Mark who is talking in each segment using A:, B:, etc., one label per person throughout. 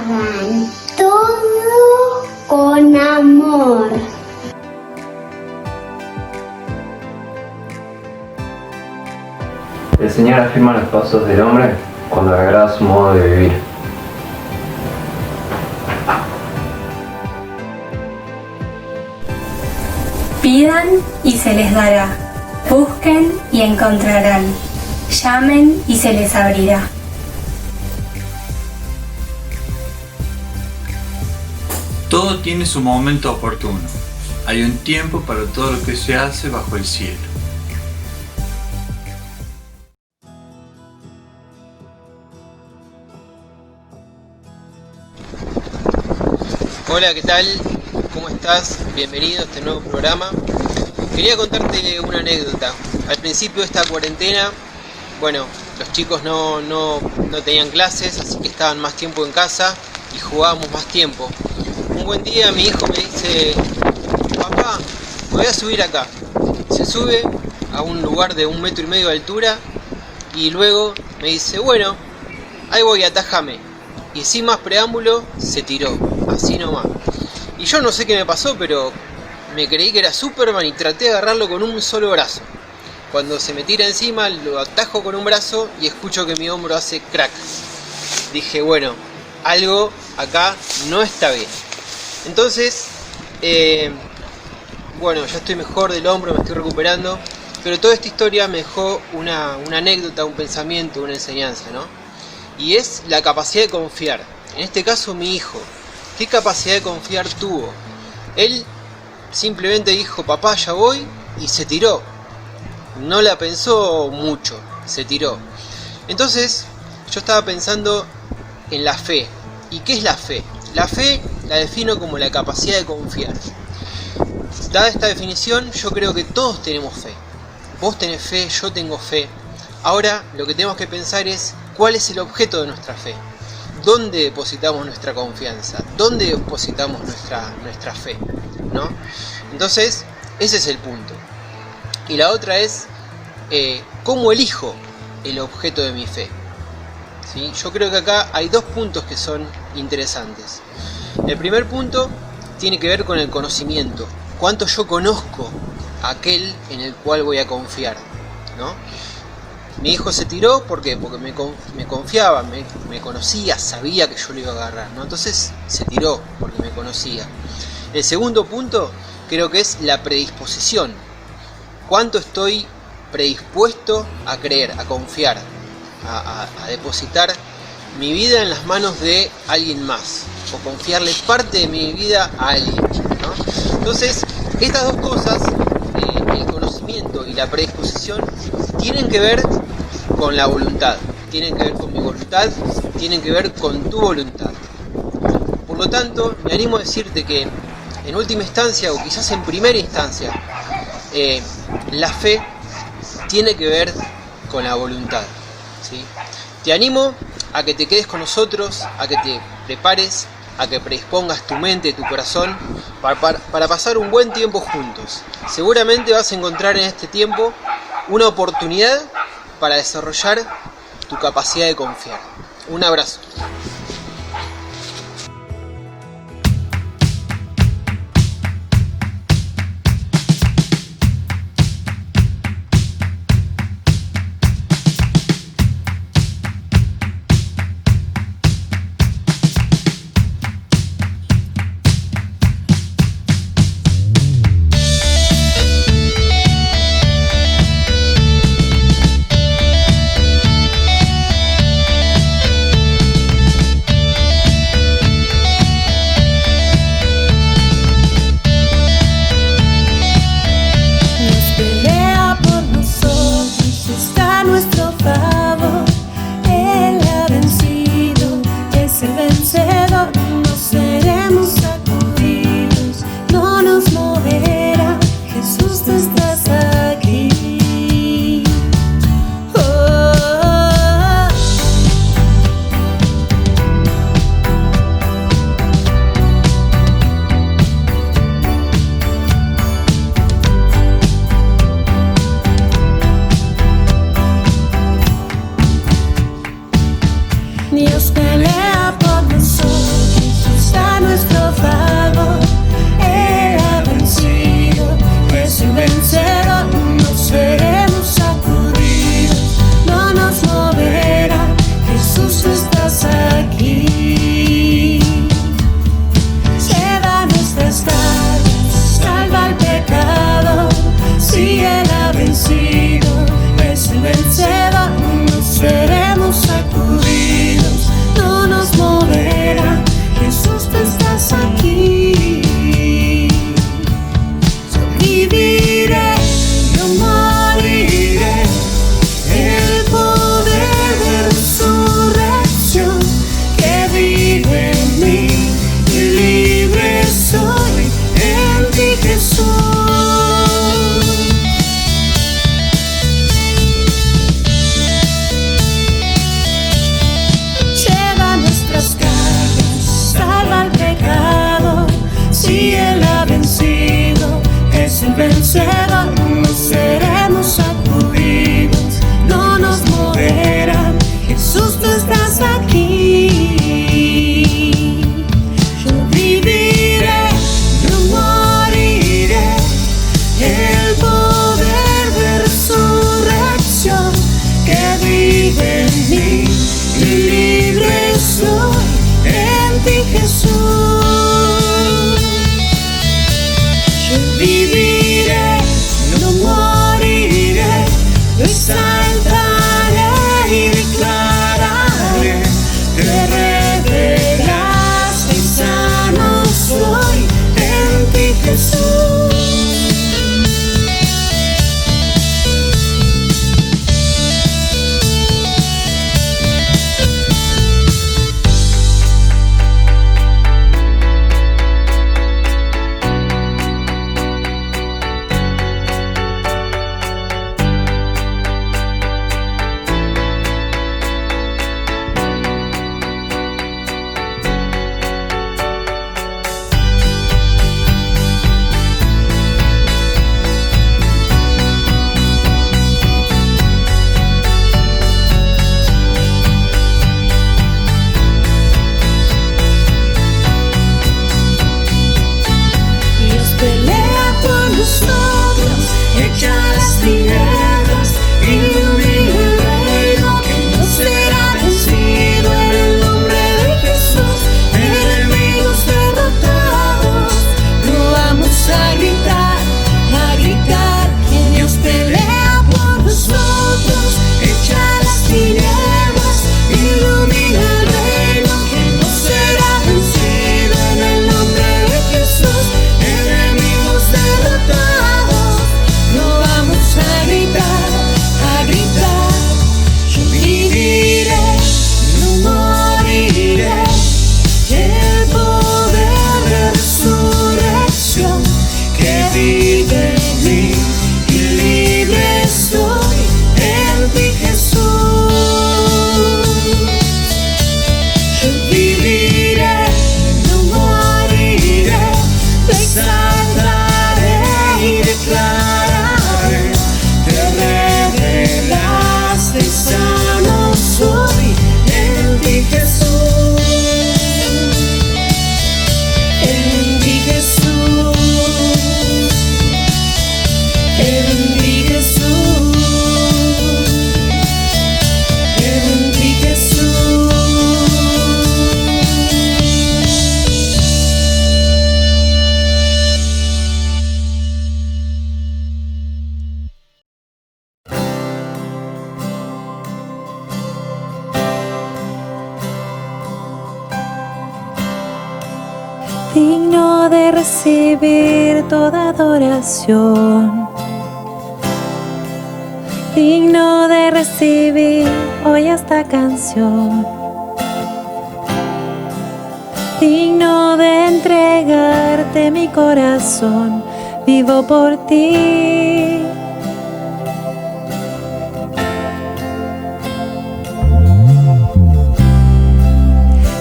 A: Hagan todo con amor.
B: El Señor afirma los pasos del hombre cuando le agrada su modo de vivir.
C: Pidan y se les dará. Busquen y encontrarán. Llamen y se les abrirá.
D: Todo tiene su momento oportuno. Hay un tiempo para todo lo que se hace bajo el cielo.
E: Hola, ¿qué tal? ¿Cómo estás? Bienvenido a este nuevo programa. Quería contarte una anécdota. Al principio de esta cuarentena, bueno, los chicos no tenían clases, así que estaban más tiempo en casa y jugábamos más tiempo. Un buen día mi hijo me dice: papá, me voy a subir acá. Se sube a un lugar de 1,5 metros de altura y luego me dice: bueno, ahí voy, atájame. Y sin más preámbulo, se tiró, así nomás. Y yo no sé qué me pasó, pero me creí que era Superman y traté de agarrarlo con un solo brazo. Cuando se me tira encima, lo atajo con un brazo y escucho que mi hombro hace crack. Dije, bueno, algo acá no está bien. Entonces, bueno, ya estoy mejor del hombro, me estoy recuperando. Pero toda esta historia me dejó una anécdota, un pensamiento, una enseñanza, ¿no? Y es la capacidad de confiar. En este caso, mi hijo. ¿Qué capacidad de confiar tuvo? Él simplemente dijo, papá, ya voy, y se tiró. No la pensó mucho, se tiró. Entonces, yo estaba pensando en la fe. ¿Y qué es la fe? La fe la defino como la capacidad de confiar. Dada esta definición, yo creo que todos tenemos fe. Vos tenés fe, yo tengo fe. Ahora, lo que tenemos que pensar es, ¿cuál es el objeto de nuestra fe? ¿Dónde depositamos nuestra confianza? ¿Dónde depositamos nuestra fe? ¿No? Entonces, ese es el punto. Y la otra es, ¿cómo elijo el objeto de mi fe? ¿Sí? Yo creo que acá hay dos puntos que son interesantes. El primer punto tiene que ver con el conocimiento. ¿Cuánto yo conozco a aquel en el cual voy a confiar? ¿No? Mi hijo se tiró, ¿por qué? Porque me confiaba, me conocía, sabía que yo lo iba a agarrar, ¿no? Entonces se tiró porque me conocía. El segundo punto creo que es la predisposición. ¿Cuánto estoy predispuesto a creer, a confiar, a depositar mi vida en las manos de alguien más? O confiarle parte de mi vida a alguien, ¿no? Entonces, estas dos cosas, el conocimiento y la predisposición, tienen que ver con la voluntad, tienen que ver con mi voluntad, tienen que ver con tu voluntad. Por lo tanto, me animo a decirte que en última instancia, o quizás en primera instancia, la fe tiene que ver con la voluntad, ¿sí? Te animo a que te quedes con nosotros, a que te prepares, a que predispongas tu mente, tu corazón, para pasar un buen tiempo juntos. Seguramente vas a encontrar en este tiempo una oportunidad para desarrollar tu capacidad de confiar. Un abrazo.
F: vencedor, no seremos sacudidos, no nos moverán. Jesús, tú estás aquí. Yo viviré, no moriré. El poder de resurrección que vive en mí, y libre soy en ti, Jesús. Yo viviré, no moriré, lo exaltaré y declararé, te revelaste y sano soy en ti, Jesús.
G: digno de recibir toda adoración, digno de recibir hoy esta canción, digno de entregarte mi corazón, vivo por ti.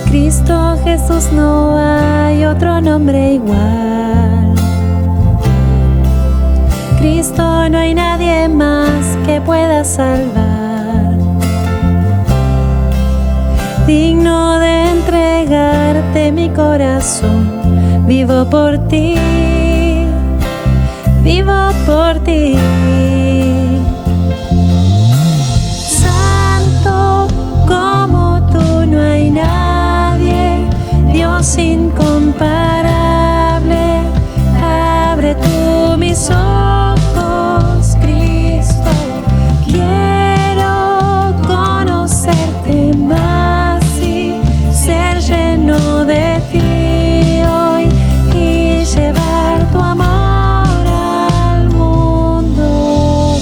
G: Cristo Jesús, no hay otro nombre igual. Cristo, no hay nadie más que pueda salvar. Digno de entregarte mi corazón, vivo por ti, vivo por ti. Santo como tú no hay nadie, Dios incomparable, abre tú mis ojos, Cristo, quiero conocerte más y ser lleno de ti hoy y llevar tu amor al mundo.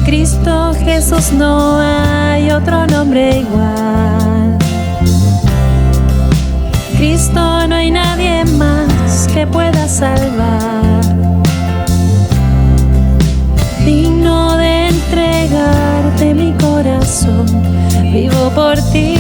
G: Cristo Jesús, no hay otro nombre igual. Cristo, no hay nadie más que pueda salvar. Digno de entregarte mi corazón, vivo por ti.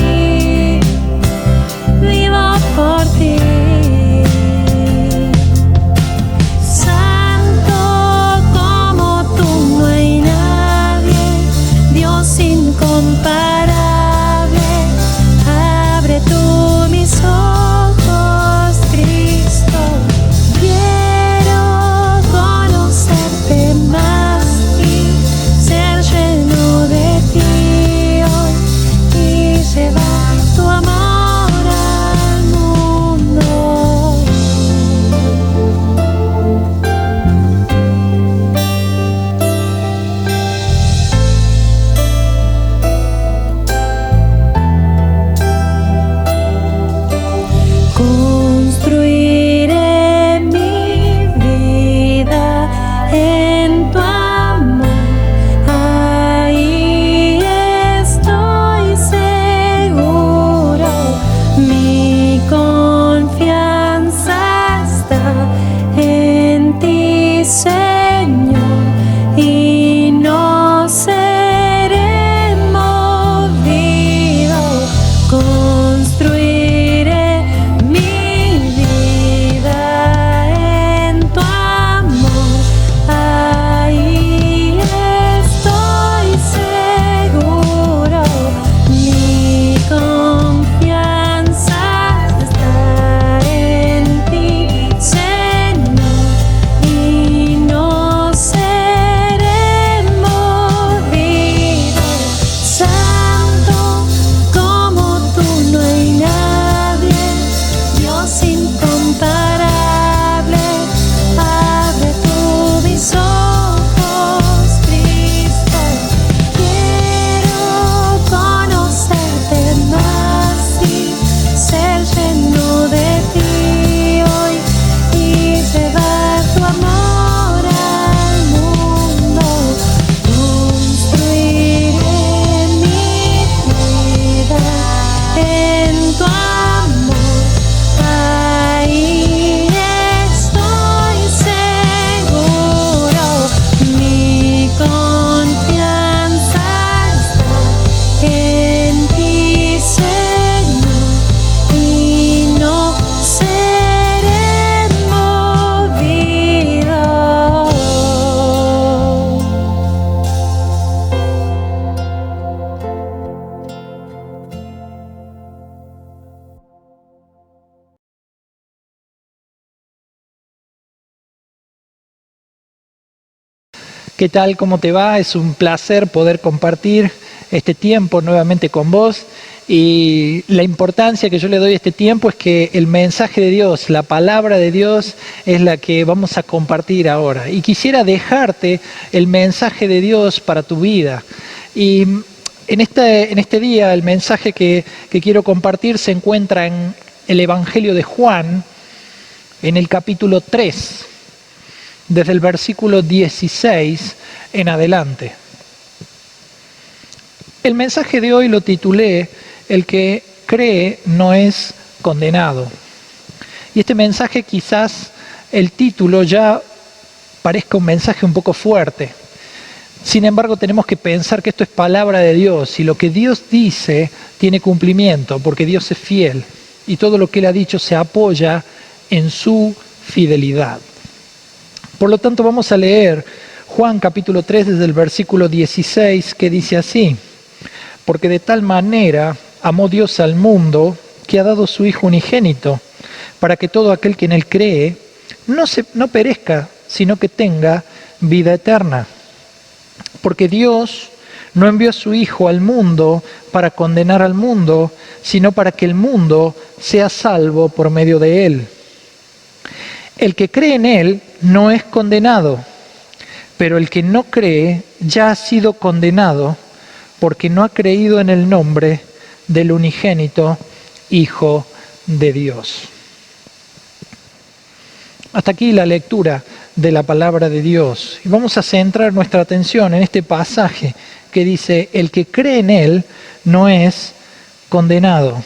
H: ¿Qué tal? ¿Cómo te va? Es un placer poder compartir este tiempo nuevamente con vos. Y la importancia que yo le doy a este tiempo es que el mensaje de Dios, la palabra de Dios, es la que vamos a compartir ahora. Y quisiera dejarte el mensaje de Dios para tu vida. Y en este día el mensaje que quiero compartir se encuentra en el Evangelio de Juan, en el capítulo 3, desde el versículo 16 en adelante. El mensaje de hoy lo titulé "El que cree no es condenado". Y este mensaje, quizás el título ya parezca un mensaje un poco fuerte. Sin embargo, tenemos que pensar que esto es palabra de Dios y lo que Dios dice tiene cumplimiento, porque Dios es fiel y todo lo que Él ha dicho se apoya en su fidelidad. Por lo tanto, vamos a leer Juan capítulo 3 desde el versículo 16, que dice así: porque de tal manera amó Dios al mundo que ha dado su Hijo unigénito, para que todo aquel que en Él cree no perezca, sino que tenga vida eterna. Porque Dios no envió a su Hijo al mundo para condenar al mundo, sino para que el mundo sea salvo por medio de Él. El que cree en Él no es condenado, pero el que no cree ya ha sido condenado, porque no ha creído en el nombre del unigénito Hijo de Dios. Hasta aquí la lectura de la palabra de Dios. Y vamos a centrar nuestra atención en este pasaje que dice: el que cree en Él no es condenado,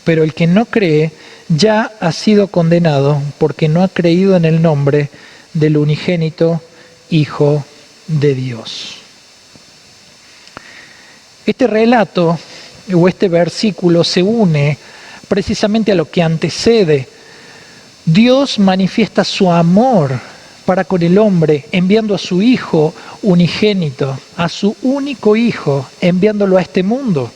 H: pero el que no cree ya ha sido condenado, porque no ha creído en el nombre del unigénito Hijo de Dios. Este relato o este versículo se une precisamente a lo que antecede. Dios manifiesta su amor para con el hombre, enviando a su Hijo unigénito, a su único Hijo, enviándolo a este mundo,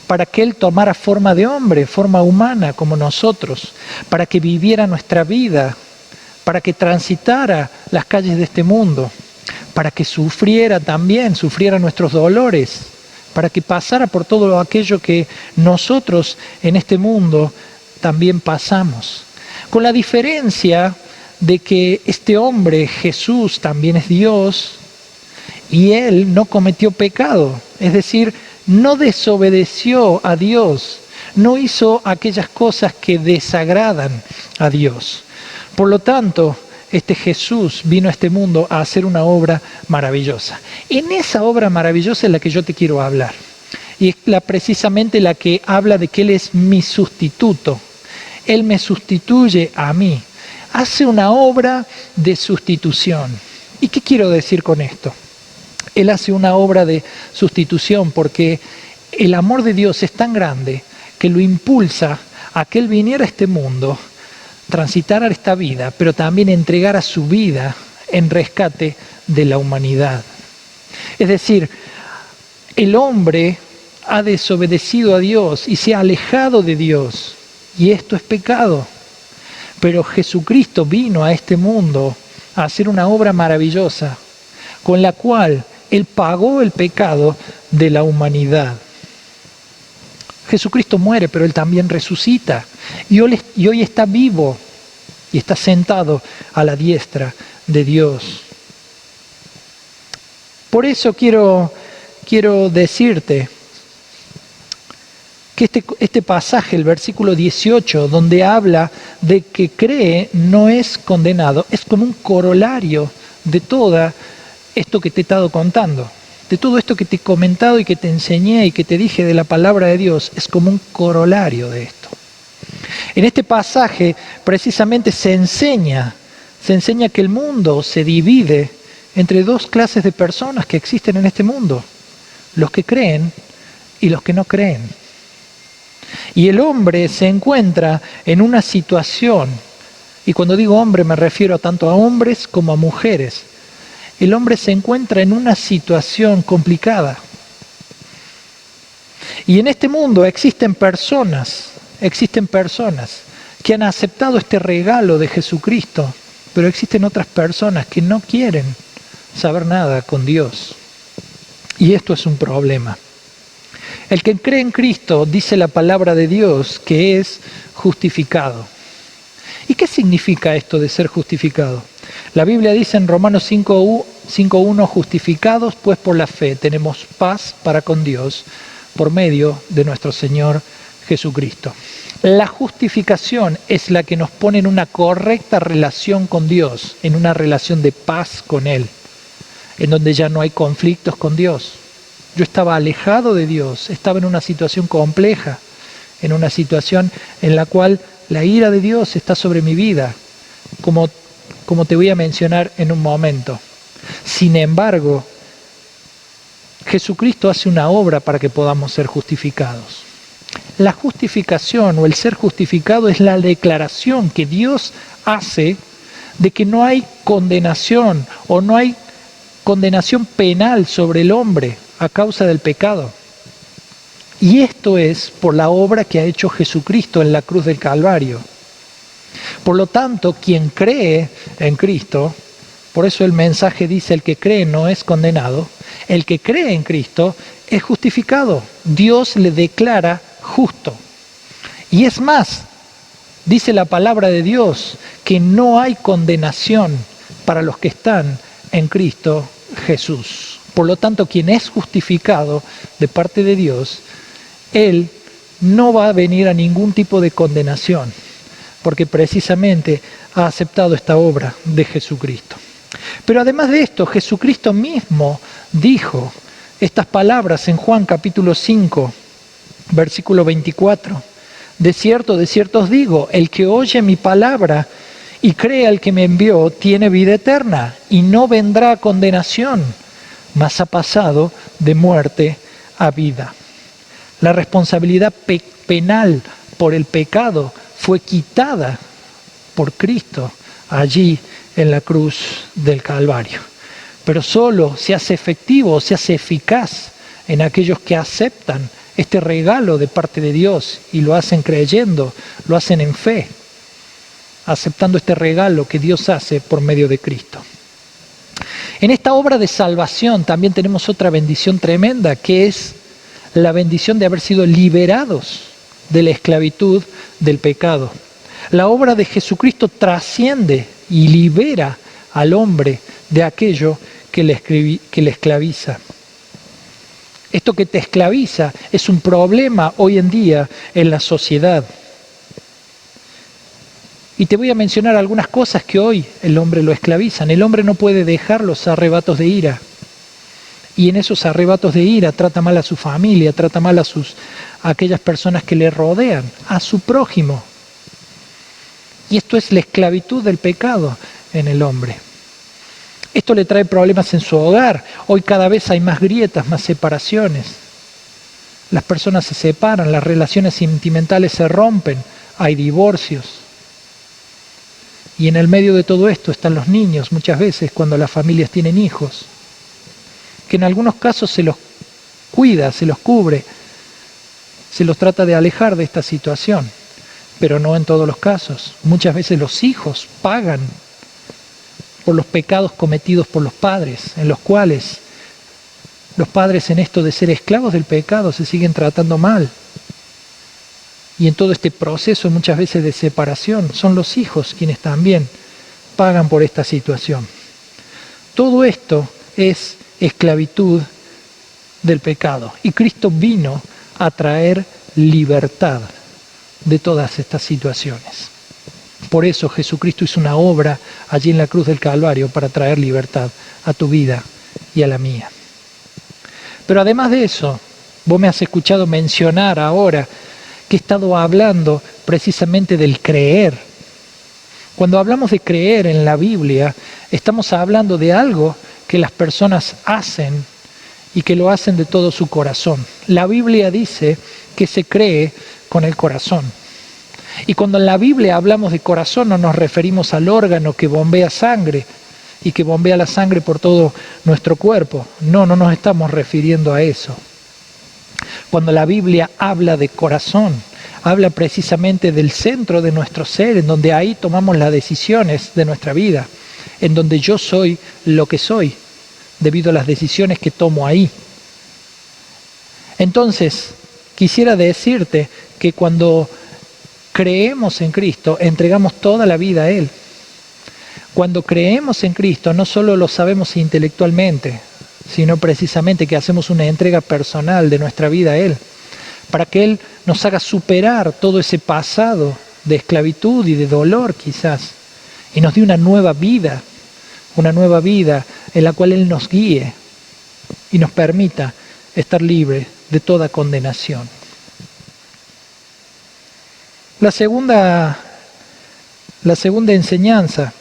H: para que Él tomara forma de hombre, forma humana como nosotros, para que viviera nuestra vida, para que transitara las calles de este mundo, para que sufriera nuestros dolores, para que pasara por todo aquello que nosotros en este mundo también pasamos. Con la diferencia de que este hombre, Jesús, también es Dios y Él no cometió pecado, es decir, no desobedeció a Dios, no hizo aquellas cosas que desagradan a Dios. Por lo tanto, este Jesús vino a este mundo a hacer una obra maravillosa. En esa obra maravillosa es la que yo te quiero hablar. Y es precisamente la que habla de que Él es mi sustituto. Él me sustituye a mí. Hace una obra de sustitución. ¿Y qué quiero decir con esto? Él hace una obra de sustitución porque el amor de Dios es tan grande que lo impulsa a que Él viniera a este mundo, transitara esta vida, pero también entregara su vida en rescate de la humanidad. Es decir, el hombre ha desobedecido a Dios y se ha alejado de Dios, y esto es pecado. Pero Jesucristo vino a este mundo a hacer una obra maravillosa, con la cual Él pagó el pecado de la humanidad. Jesucristo muere, pero Él también resucita. Y hoy está vivo y está sentado a la diestra de Dios. Por eso quiero decirte que este pasaje, el versículo 18, donde habla de que cree no es condenado, es como un corolario de todo esto que te he estado contando. De todo esto que te he comentado y que te enseñé y que te dije de la palabra de Dios, es como un corolario de esto. En este pasaje precisamente se enseña que el mundo se divide entre dos clases de personas que existen en este mundo: los que creen y los que no creen. Y el hombre se encuentra en una situación, y cuando digo hombre me refiero tanto a hombres como a mujeres. El hombre se encuentra en una situación complicada. Y en este mundo existen personas que han aceptado este regalo de Jesucristo, pero existen otras personas que no quieren saber nada con Dios. Y esto es un problema. El que cree en Cristo, dice la palabra de Dios, que es justificado. ¿Y qué significa esto de ser justificado? La Biblia dice en Romanos 5:1, justificados pues por la fe, tenemos paz para con Dios por medio de nuestro Señor Jesucristo. La justificación es la que nos pone en una correcta relación con Dios, en una relación de paz con Él, en donde ya no hay conflictos con Dios. Yo estaba alejado de Dios, estaba en una situación compleja, en una situación en la cual la ira de Dios está sobre mi vida, como te voy a mencionar en un momento. Sin embargo, Jesucristo hace una obra para que podamos ser justificados. La justificación o el ser justificado es la declaración que Dios hace de que no hay condenación o no hay condenación penal sobre el hombre a causa del pecado. Y esto es por la obra que ha hecho Jesucristo en la cruz del Calvario. Por lo tanto, quien cree en Cristo, por eso el mensaje dice, el que cree no es condenado, el que cree en Cristo es justificado. Dios le declara justo. Y es más, dice la palabra de Dios, que no hay condenación para los que están en Cristo Jesús. Por lo tanto, quien es justificado de parte de Dios, él no va a venir a ningún tipo de condenación, porque precisamente ha aceptado esta obra de Jesucristo. Pero además de esto, Jesucristo mismo dijo estas palabras en Juan capítulo 5, versículo 24. De cierto os digo, el que oye mi palabra y cree al que me envió, tiene vida eterna y no vendrá a condenación, mas ha pasado de muerte a vida. La responsabilidad penal por el pecado fue quitada por Cristo allí en la cruz del Calvario. Pero solo se hace efectivo, se hace eficaz en aquellos que aceptan este regalo de parte de Dios y lo hacen creyendo, lo hacen en fe, aceptando este regalo que Dios hace por medio de Cristo. En esta obra de salvación también tenemos otra bendición tremenda, que es la bendición de haber sido liberados de la esclavitud del pecado. La obra de Jesucristo trasciende y libera al hombre de aquello que le esclaviza. Esto que te esclaviza es un problema hoy en día en la sociedad. Y te voy a mencionar algunas cosas que hoy el hombre lo esclavizan. El hombre no puede dejar los arrebatos de ira. Y en esos arrebatos de ira trata mal a su familia, trata mal a aquellas personas que le rodean, a su prójimo. Y esto es la esclavitud del pecado en el hombre. Esto le trae problemas en su hogar. Hoy cada vez hay más grietas, más separaciones. Las personas se separan, las relaciones sentimentales se rompen, hay divorcios. Y en el medio de todo esto están los niños, muchas veces cuando las familias tienen hijos, que en algunos casos se los cuida, se los cubre, se los trata de alejar de esta situación, pero no en todos los casos. Muchas veces los hijos pagan por los pecados cometidos por los padres, en los cuales los padres en esto de ser esclavos del pecado se siguen tratando mal. Y en todo este proceso muchas veces de separación son los hijos quienes también pagan por esta situación. Todo esto es esclavitud del pecado. Y Cristo vino a traer libertad de todas estas situaciones. Por eso Jesucristo hizo una obra allí en la cruz del Calvario para traer libertad a tu vida y a la mía. Pero además de eso, vos me has escuchado mencionar ahora que he estado hablando precisamente del creer. Cuando hablamos de creer en la Biblia, estamos hablando de algo que las personas hacen y que lo hacen de todo su corazón. La Biblia dice que se cree con el corazón. Y cuando en la Biblia hablamos de corazón no nos referimos al órgano que bombea sangre y que bombea la sangre por todo nuestro cuerpo. No nos estamos refiriendo a eso. Cuando la Biblia habla de corazón, habla precisamente del centro de nuestro ser, en donde ahí tomamos las decisiones de nuestra vida, en donde yo soy lo que soy debido a las decisiones que tomo ahí. Entonces, quisiera decirte que cuando creemos en Cristo, entregamos toda la vida a Él. Cuando creemos en Cristo, no solo lo sabemos intelectualmente, sino precisamente que hacemos una entrega personal de nuestra vida a Él, para que Él nos haga superar todo ese pasado de esclavitud y de dolor quizás, y nos dé una nueva vida en la cual Él nos guíe y nos permita estar libres de toda condenación. La segunda enseñanza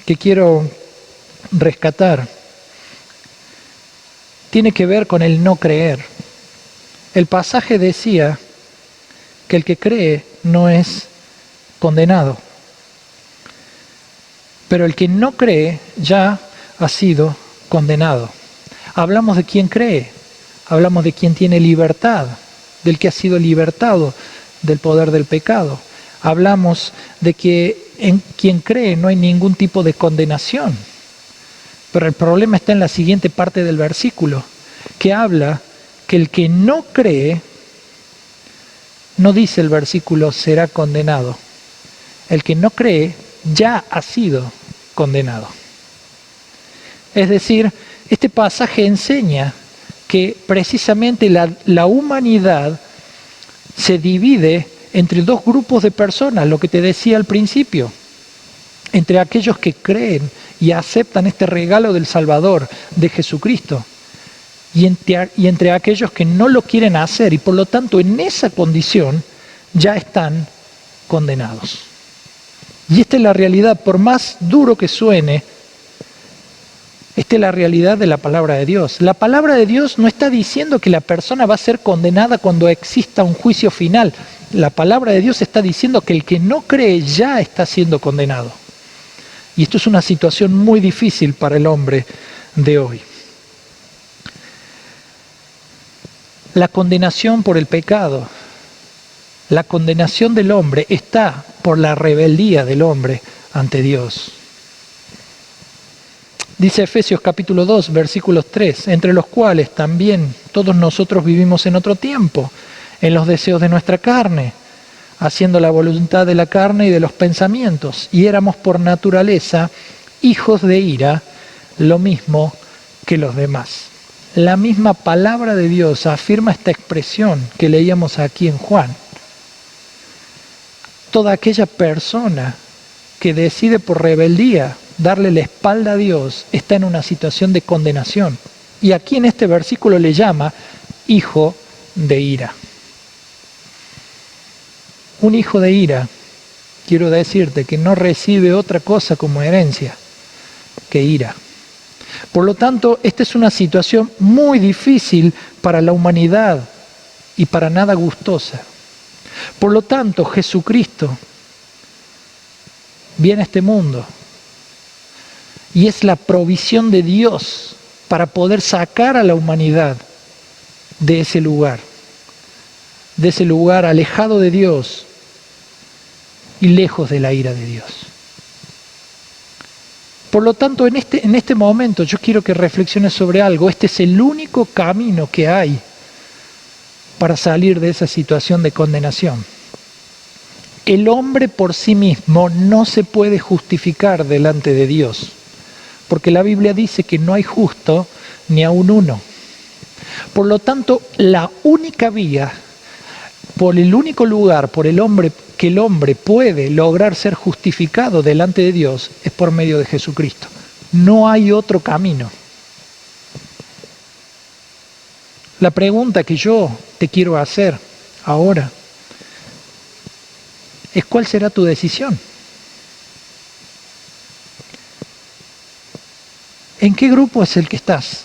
H: que quiero rescatar tiene que ver con el no creer. El pasaje decía que el que cree no es condenado, pero el que no cree ya ha sido condenado. Hablamos de quien cree, hablamos de quien tiene libertad, del que ha sido libertado del poder del pecado. Hablamos de que en quien cree no hay ningún tipo de condenación. Pero el problema está en la siguiente parte del versículo, que habla que el que no cree, no dice el versículo será condenado. El que no cree ya ha sido condenado. Es decir, este pasaje enseña que precisamente la humanidad se divide entre dos grupos de personas, lo que te decía al principio, entre aquellos que creen y aceptan este regalo del Salvador, de Jesucristo, y entre aquellos que no lo quieren hacer y por lo tanto en esa condición ya están condenados. Y esta es la realidad, por más duro que suene, esta es la realidad de la palabra de Dios. La palabra de Dios no está diciendo que la persona va a ser condenada cuando exista un juicio final. La palabra de Dios está diciendo que el que no cree ya está siendo condenado. Y esto es una situación muy difícil para el hombre de hoy. La condenación por el pecado, la condenación del hombre está por la rebeldía del hombre ante Dios. Dice Efesios capítulo 2, versículos 3, entre los cuales también todos nosotros vivimos en otro tiempo, en los deseos de nuestra carne, haciendo la voluntad de la carne y de los pensamientos, y éramos por naturaleza hijos de ira, lo mismo que los demás. La misma palabra de Dios afirma esta expresión que leíamos aquí en Juan. Toda aquella persona que decide por rebeldía darle la espalda a Dios está en una situación de condenación. Y aquí en este versículo le llama hijo de ira. Un hijo de ira, quiero decirte que no recibe otra cosa como herencia que ira. Por lo tanto, esta es una situación muy difícil para la humanidad y para nada gustosa. Por lo tanto, Jesucristo viene a este mundo y es la provisión de Dios para poder sacar a la humanidad de ese lugar alejado de Dios y lejos de la ira de Dios. Por lo tanto, en este momento yo quiero que reflexiones sobre algo. Este es el único camino que hay para salir de esa situación de condenación. El hombre por sí mismo no se puede justificar delante de Dios, porque la Biblia dice que no hay justo ni aun uno. Por lo tanto, la única vía, por el único lugar que el hombre puede lograr ser justificado delante de Dios es por medio de Jesucristo. No hay otro camino. La pregunta que yo te quiero hacer ahora es: ¿cuál será tu decisión? ¿En qué grupo es el que estás?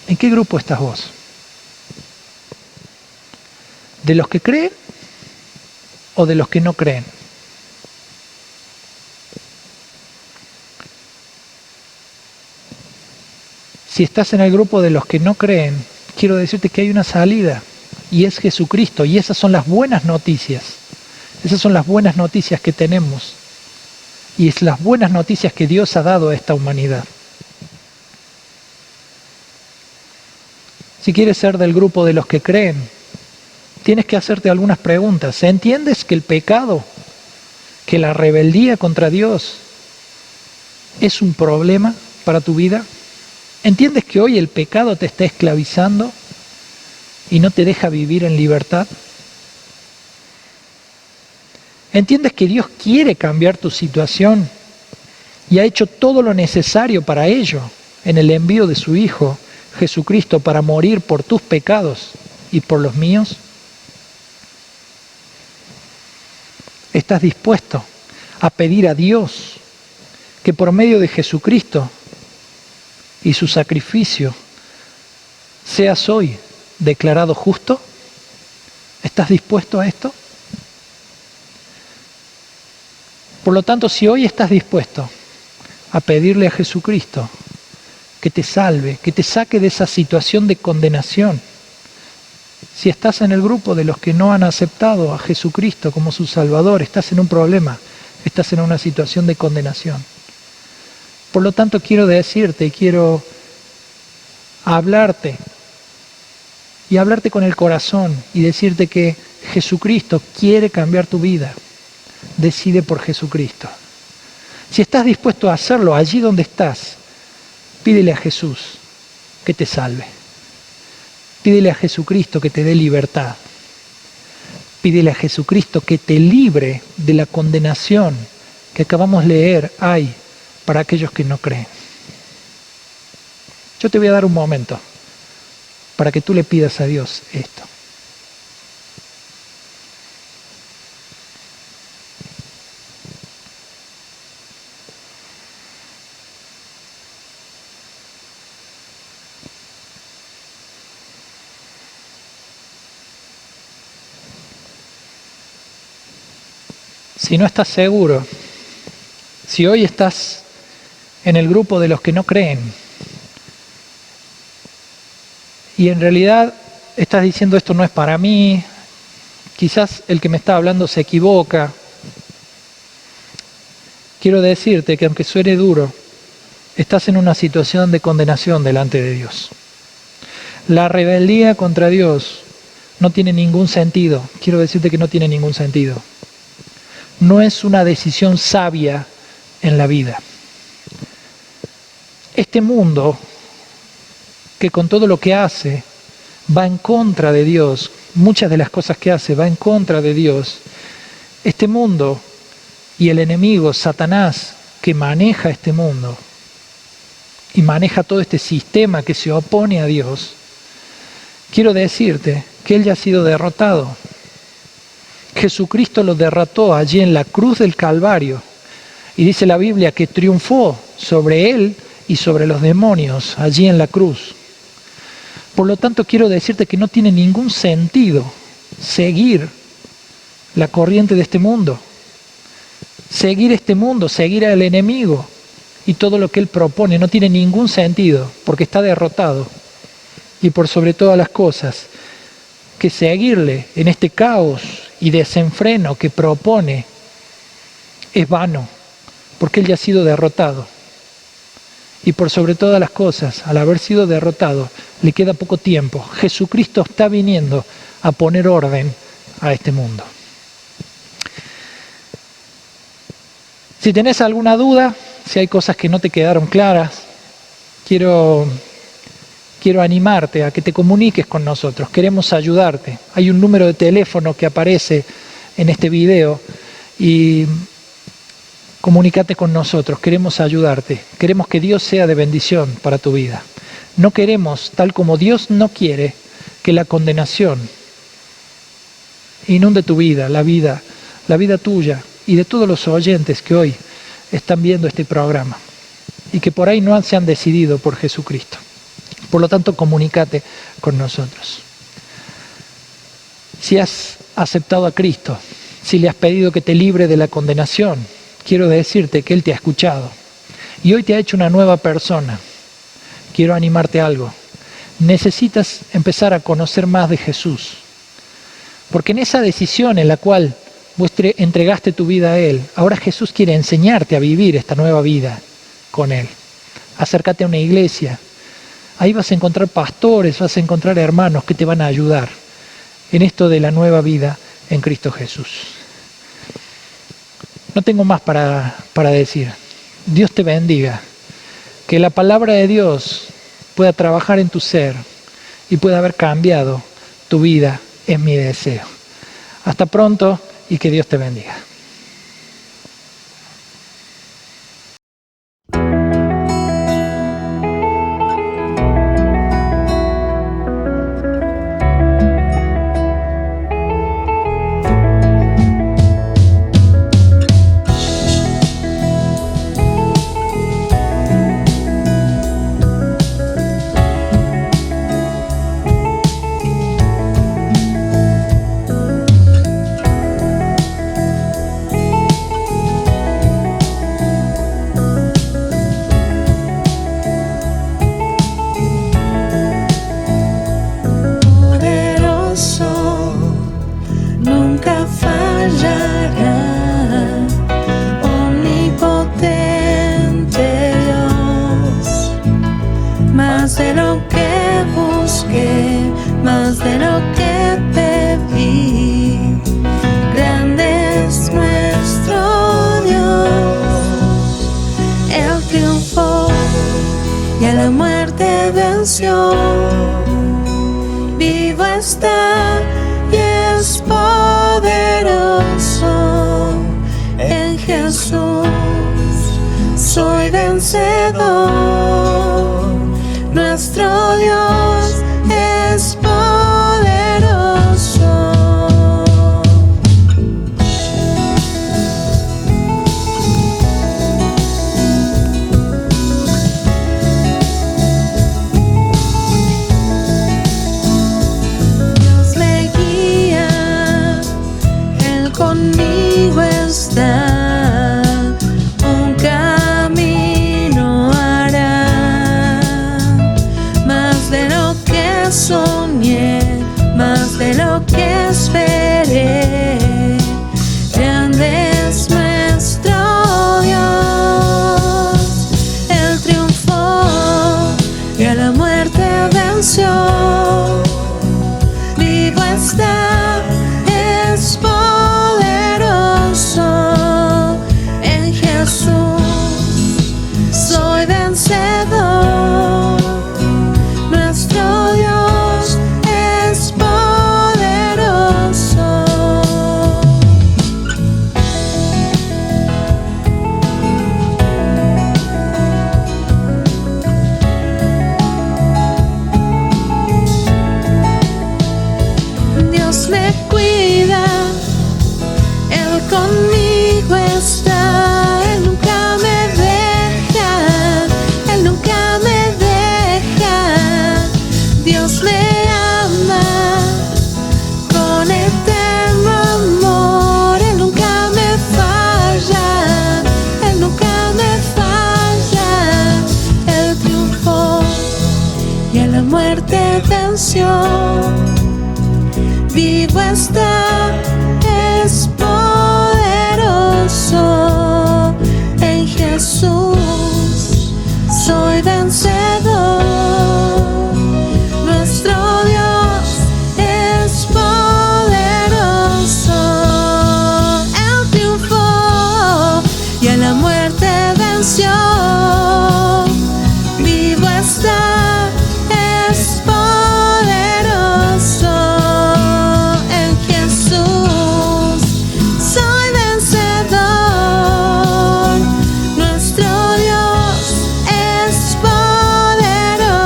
H: ¿En qué grupo estás vos? ¿De los que creen o de los que no creen? Si estás en el grupo de los que no creen, quiero decirte que hay una salida, y es Jesucristo, y esas son las buenas noticias. Esas son las buenas noticias que tenemos, y es las buenas noticias que Dios ha dado a esta humanidad. si quieres ser del grupo de los que creen, tienes que hacerte algunas preguntas. ¿Entiendes que el pecado, que la rebeldía contra Dios es un problema para tu vida? ¿Entiendes que hoy el pecado te está esclavizando y no te deja vivir en libertad? ¿Entiendes que Dios quiere cambiar tu situación y ha hecho todo lo necesario para ello en el envío de su Hijo, Jesucristo, para morir por tus pecados y por los míos? ¿Estás dispuesto a pedir a Dios que por medio de Jesucristo y su sacrificio seas hoy declarado justo? ¿Estás dispuesto a esto? Por lo tanto, si hoy estás dispuesto a pedirle a Jesucristo que te salve, que te saque de esa situación de condenación, si estás en el grupo de los que no han aceptado a Jesucristo como su Salvador, estás en un problema, estás en una situación de condenación. Por lo tanto, quiero decirte y quiero hablarte y hablarte con el corazón y decirte que Jesucristo quiere cambiar tu vida. Decide por Jesucristo. Si estás dispuesto a hacerlo allí donde estás, pídele a Jesús que te salve. Pídele a Jesucristo que te dé libertad. Pídele a Jesucristo que te libre de la condenación que acabamos de leer hay para aquellos que no creen. Yo te voy a dar un momento para que tú le pidas a Dios esto. Si no estás seguro, si hoy estás en el grupo de los que no creen y en realidad estás diciendo esto no es para mí, quizás el que me está hablando se equivoca, quiero decirte que aunque suene duro, estás en una situación de condenación delante de Dios. La rebeldía contra Dios no tiene ningún sentido, quiero decirte que no tiene ningún sentido. No es una decisión sabia en la vida. Este mundo, que con todo lo que hace, va en contra de Dios, muchas de las cosas que hace va en contra de Dios. Este mundo y el enemigo, Satanás, que maneja este mundo y maneja todo este sistema que se opone a Dios, quiero decirte que él ya ha sido derrotado. Jesucristo lo derrotó allí en la cruz del Calvario. Y dice la Biblia que triunfó sobre él y sobre los demonios allí en la cruz. Por lo tanto, quiero decirte que no tiene ningún sentido seguir la corriente de este mundo. Seguir este mundo, seguir al enemigo y todo lo que él propone no tiene ningún sentido porque está derrotado. Y por sobre todas las cosas, que seguirle en este caos y desenfreno que propone es vano, porque él ya ha sido derrotado. Y por sobre todas las cosas, al haber sido derrotado, le queda poco tiempo. Jesucristo está viniendo a poner orden a este mundo. Si tenés alguna duda, si hay cosas que no te quedaron claras, quiero animarte a que te comuniques con nosotros. Queremos ayudarte. Hay un número de teléfono que aparece en este video y comunícate con nosotros. Queremos ayudarte. Queremos que Dios sea de bendición para tu vida. No queremos, tal como Dios no quiere, que la condenación inunde tu vida, la vida tuya y de todos los oyentes que hoy están viendo este programa y que por ahí no se han decidido por Jesucristo. Por lo tanto, comunícate con nosotros. Si has aceptado a Cristo, si le has pedido que te libre de la condenación, quiero decirte que Él te ha escuchado y hoy te ha hecho una nueva persona. Quiero animarte a algo. Necesitas empezar a conocer más de Jesús. Porque en esa decisión en la cual vos entregaste tu vida a Él, ahora Jesús quiere enseñarte a vivir esta nueva vida con Él. Acércate a una iglesia. Ahí vas a encontrar pastores, vas a encontrar hermanos que te van a ayudar en esto de la nueva vida en Cristo Jesús. No tengo más para decir. Dios te bendiga. Que la palabra de Dios pueda trabajar en tu ser y pueda haber cambiado tu vida, es mi deseo. Hasta pronto y que Dios te bendiga.
G: Vivo está y es poderoso en Jesús. Soy vencedor. Nuestro Dios es poderoso. Conmigo está, un camino hará, más de lo que soñé, más de lo que esperé. Grande es nuestro Dios, Él triunfó y a la muerte venció. Vivo está, es en Jesús. Soy vencedor. Nuestro Dios es poderoso. Dios me cuida, Él conmigo está, Él nunca me deja, Él nunca me deja. Dios me ama con eterno amor, Él nunca me falla, Él nunca me falla. Él triunfó y a la muerte venció. Vivo está, es poderoso en Jesús. Soy vencedor. Nuestro Dios es poderoso. Él triunfó y a la muerte venció. Vivo está, es poderoso. Nuestro Dios es poderoso.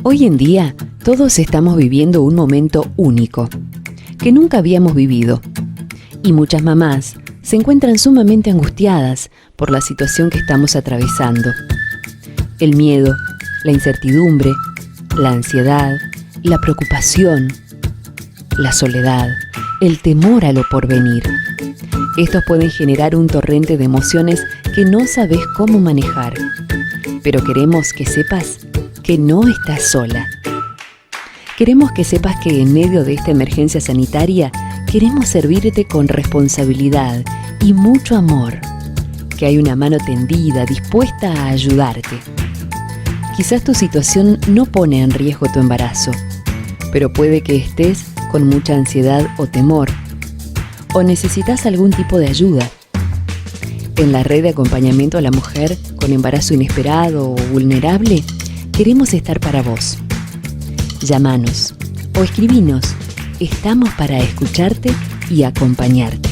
I: Hoy en día, todos estamos viviendo un momento único, que nunca habíamos vivido. Y muchas mamás se encuentran sumamente angustiadas por la situación que estamos atravesando. El miedo, la incertidumbre, la ansiedad, la preocupación, la soledad, el temor a lo porvenir. Estos pueden generar un torrente de emociones que no sabes cómo manejar. Pero queremos que sepas que no estás sola. Queremos que sepas que en medio de esta emergencia sanitaria queremos servirte con responsabilidad y mucho amor, que hay una mano tendida dispuesta a ayudarte. Quizás tu situación no pone en riesgo tu embarazo, pero puede que estés con mucha ansiedad o temor, o necesitas algún tipo de ayuda. En la red de acompañamiento a la mujer con embarazo inesperado o vulnerable, queremos estar para vos. Llámanos o escribinos. Estamos para escucharte y acompañarte.